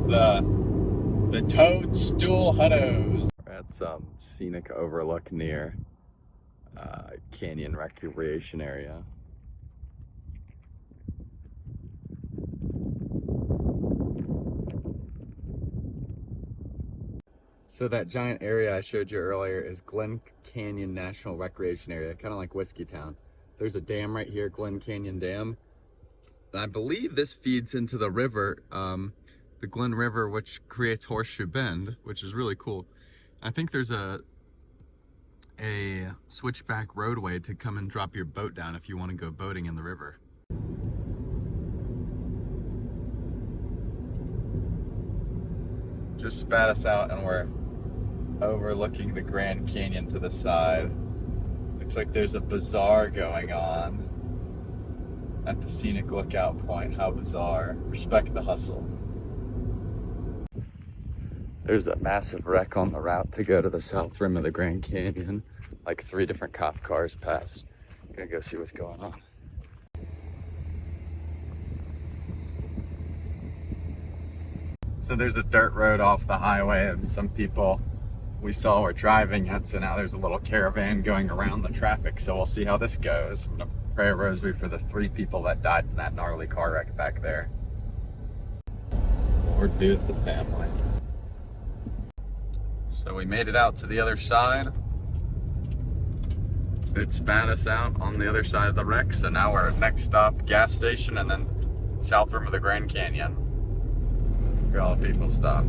the Toadstool Huttos. We're at some scenic overlook near Canyon Recreation Area. So that giant area I showed you earlier is Glen Canyon National Recreation Area, kind of like Whiskey Town. There's a dam right here, Glen Canyon Dam. And I believe this feeds into the river, the Glen River, which creates Horseshoe Bend, which is really cool. I think there's a switchback roadway to come and drop your boat down if you want to go boating in the river. Just spat us out and we're overlooking the Grand Canyon to the side. Looks like there's a bazaar going on at the scenic lookout point. How bizarre. Respect the hustle. There's a massive wreck on the route to go to the south rim of the Grand Canyon. Like 3 different cop cars passed. I'm gonna go see what's going on. So there's a dirt road off the highway and some people we saw were driving it. So now there's a little caravan going around the traffic. So we'll see how this goes. I'm gonna pray a rosary for the 3 people that died in that gnarly car wreck back there. Lord be with the family. So we made it out to the other side. It spat us out on the other side of the wreck. So now we're at next stop, gas station, and then south rim of the Grand Canyon. Where all the people stop.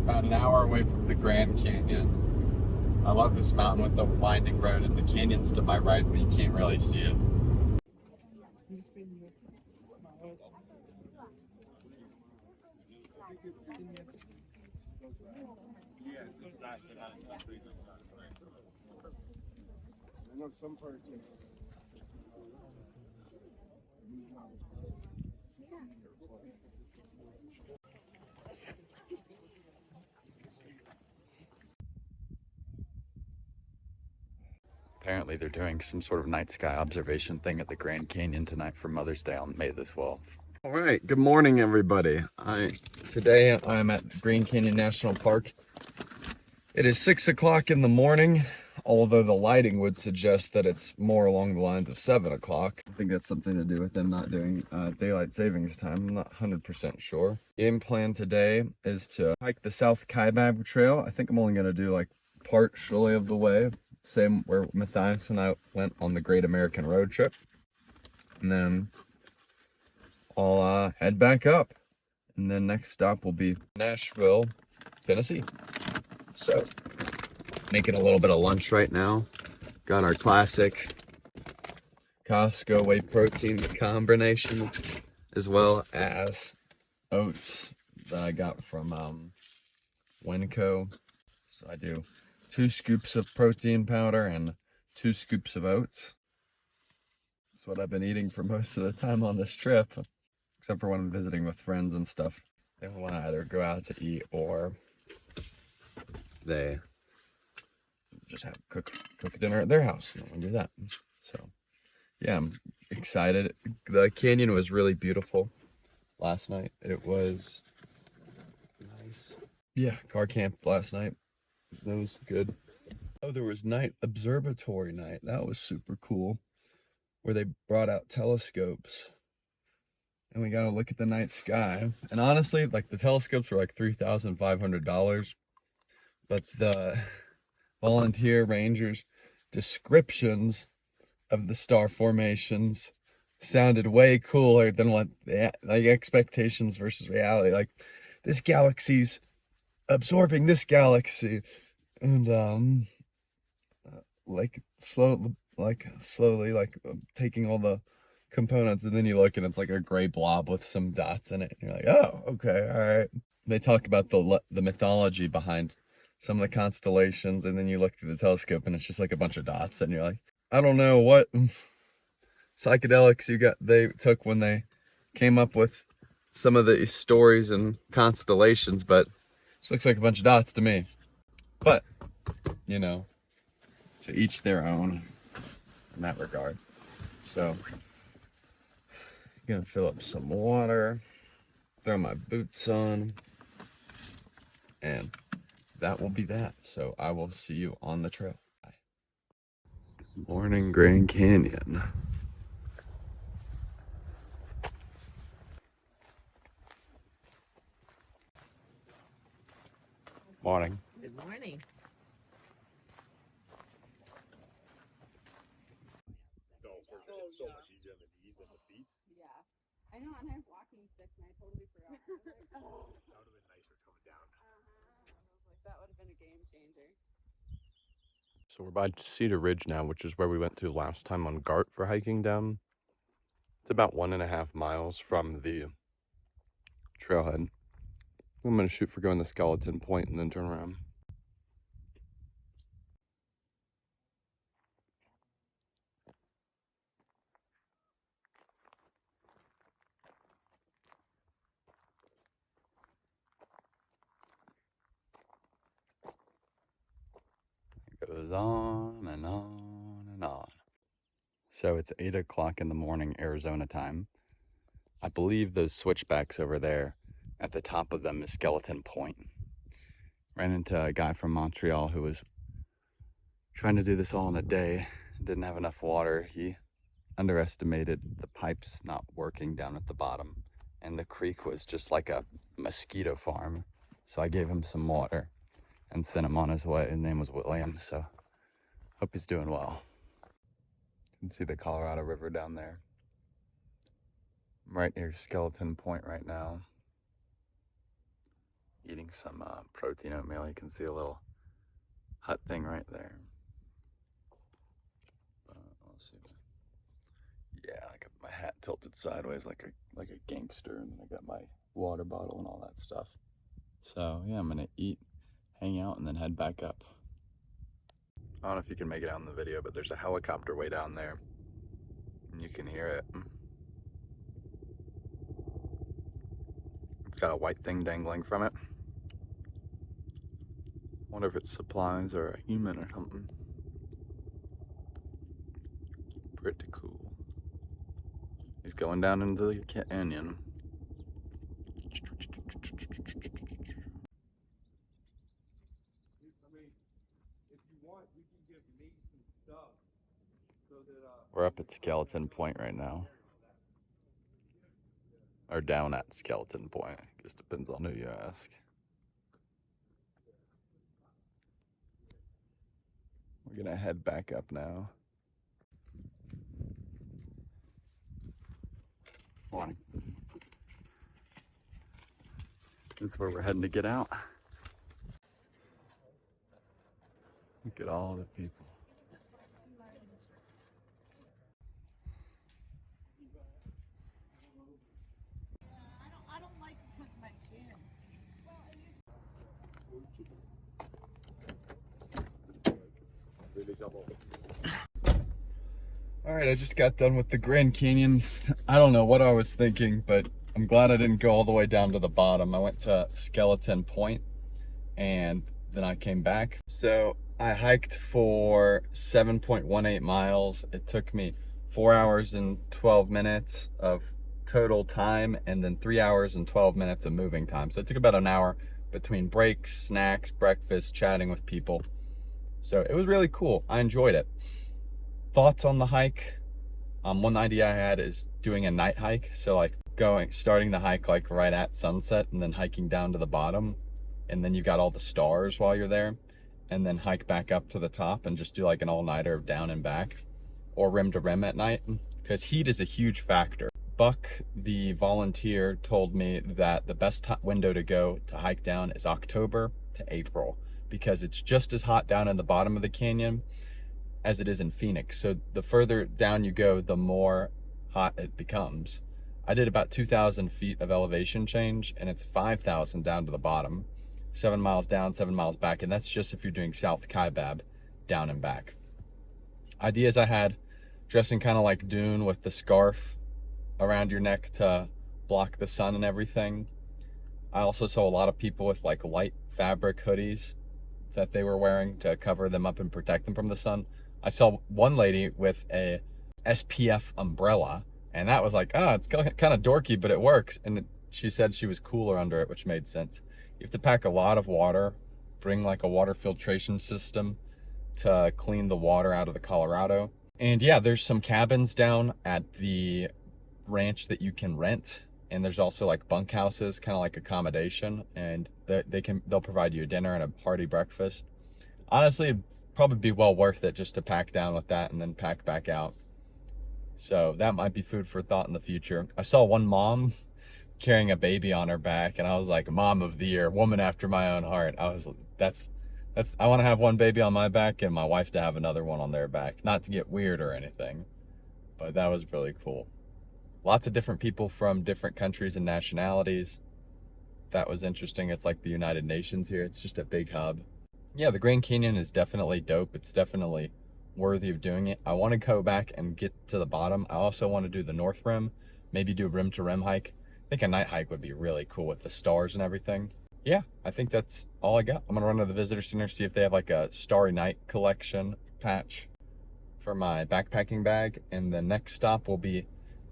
About an hour away from the Grand Canyon. I love this mountain with the winding road, and the canyon's to my right, but you can't really see it. Apparently they're doing some sort of night sky observation thing at the Grand Canyon tonight for Mother's Day on May the 12th. All right, good morning everybody. Today I'm at Grand Canyon National Park. It is 6 o'clock in the morning, although the lighting would suggest that it's more along the lines of 7 o'clock. I think that's something to do with them not doing daylight savings time. I'm not 100% sure. Game plan today is to hike the South Kaibab Trail. I think I'm only gonna do like partially of the way. Same where Matthias and I went on the Great American Road Trip. And then I'll head back up. And then next stop will be Nashville, Tennessee. So, making a little bit of lunch right now. Got our classic Costco whey protein combination, as well as oats that I got from Winco. So I do 2 scoops of protein powder and 2 scoops of oats. That's what I've been eating for most of the time on this trip, except for when I'm visiting with friends and stuff. They want to either go out to eat or they just have cook dinner at their house. I don't want to do that. So yeah, I'm excited. The canyon was really beautiful last night. It was nice. Yeah, car camped last night. That was good. Oh, there was night observatory night. That was super cool, where they brought out telescopes and we got to look at the night sky. And honestly, like the telescopes were like $3,500, but the volunteer rangers' descriptions of the star formations sounded way cooler than what like expectations versus reality. Like, this galaxy's absorbing this galaxy, and slowly taking all the components, and then you look and it's like a gray blob with some dots in it, and you're like, oh, okay, all right. They talk about the mythology behind some of the constellations, and then you look through the telescope and it's just like a bunch of dots, and you're like, I don't know what psychedelics they took when they came up with some of the stories and constellations, but it just looks like a bunch of dots to me. But, you know, to each their own in that regard. So, I'm gonna fill up some water, throw my boots on, And that will be that. So I will see you on the trail. Bye. Good morning, Grand Canyon. Morning. Good morning. It's so much easier on the knees and the feet. Yeah. I know, and I have walking sticks and I totally forgot. That would have been nicer coming down. I was like, that would have been a game changer. So we're by Cedar Ridge now, which is where we went to last time on Gart for hiking down. It's about 1.5 miles from the trailhead. I'm going to shoot for going to Skeleton Point and then turn around. It goes on and on and on. So it's 8 o'clock in the morning, Arizona time. I believe those switchbacks over there, at the top of them is Skeleton Point. Ran into a guy from Montreal who was trying to do this all in a day. Didn't have enough water. He underestimated the pipes not working down at the bottom. And the creek was just like a mosquito farm. So I gave him some water and sent him on his way. His name was William, so hope he's doing well. You can see the Colorado River down there. I'm right near Skeleton Point right now. Eating some protein oatmeal. You can see a little hut thing right there. Let's see. Yeah, I got my hat tilted sideways like a gangster, and then I got my water bottle and all that stuff. So yeah, I'm gonna eat, hang out, and then head back up. I don't know if you can make it out in the video, but there's a helicopter way down there, and you can hear it. It's got a white thing dangling from it. Wonder if it's supplies or a human or something. Pretty cool. He's going down into the canyon. We're up at Skeleton Point right now. Or down at Skeleton Point. I guess depends on who you ask. We're gonna head back up now. Morning. This is where we're heading to get out. Look at all the people. I don't like it because my chin. All right, I just got done with the Grand Canyon. I don't know what I was thinking, but I'm glad I didn't go all the way down to the bottom. I went to Skeleton Point and then I came back. So I hiked for 7.18 miles. It took me 4 hours and 12 minutes of total time and then 3 hours and 12 minutes of moving time. So it took about an hour between breaks, snacks, breakfast, chatting with people. So it was really cool. I enjoyed it. Thoughts on the hike? One idea I had is doing a night hike. So like starting the hike like right at sunset and then hiking down to the bottom. And then you got all the stars while you're there. And then hike back up to the top and just do like an all-nighter of down and back. Or rim to rim at night. Because heat is a huge factor. Buck, the volunteer, told me that the best window to go to hike down is October to April. Because it's just as hot down in the bottom of the canyon as it is in Phoenix. So the further down you go, the more hot it becomes. I did about 2,000 feet of elevation change, and it's 5,000 down to the bottom. 7 miles down, 7 miles back, and that's just if you're doing South Kaibab, down and back. Ideas I had, dressing kind of like Dune with the scarf around your neck to block the sun and everything. I also saw a lot of people with like light fabric hoodies that they were wearing to cover them up and protect them from the sun. I saw one lady with a SPF umbrella, and that was like, it's kind of dorky, but it works. And she said she was cooler under it, which made sense. You have to pack a lot of water, bring like a water filtration system to clean the water out of the Colorado. And yeah, there's some cabins down at the ranch that you can rent, and there's also like bunkhouses, kind of like accommodation, and they'll provide you a dinner and a hearty breakfast. Honestly, it'd probably be well worth it just to pack down with that and then pack back out. So that might be food for thought in the future. I saw one mom carrying a baby on her back, and I was like, mom of the year, woman after my own heart. I was that's I want to have one baby on my back and my wife to have another one on their back. Not to get weird or anything, but that was really cool. Lots of different people from different countries and nationalities. That was interesting. It's like the United Nations here. It's just a big hub. Yeah, the Grand Canyon is definitely dope. It's definitely worthy of doing it. I want to go back and get to the bottom. I also want to do the North Rim, maybe do a rim to rim hike. I think a night hike would be really cool with the stars and everything. Yeah, I think that's all I got. I'm gonna run to the visitor center, see if they have like a Starry Night collection patch for my backpacking bag. And the next stop will be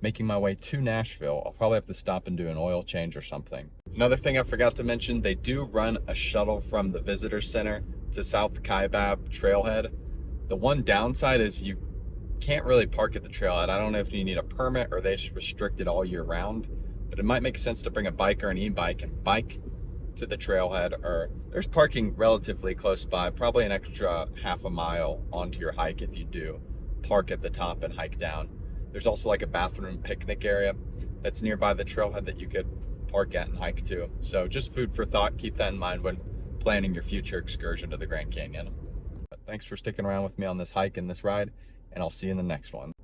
making my way to Nashville. I'll probably have to stop and do an oil change or something. Another thing I forgot to mention, they do run a shuttle from the visitor center to South Kaibab trailhead. The one downside is you can't really park at the trailhead. I don't know if you need a permit or they should restrict it all year round, but it might make sense to bring a bike or an e-bike and bike to the trailhead. Or there's parking relatively close by, probably an extra half a mile onto your hike if you do park at the top and hike down. There's also like a bathroom picnic area that's nearby the trailhead that you could park at and hike to. So just food for thought. Keep that in mind when planning your future excursion to the Grand Canyon. But thanks for sticking around with me on this hike and this ride, and I'll see you in the next one.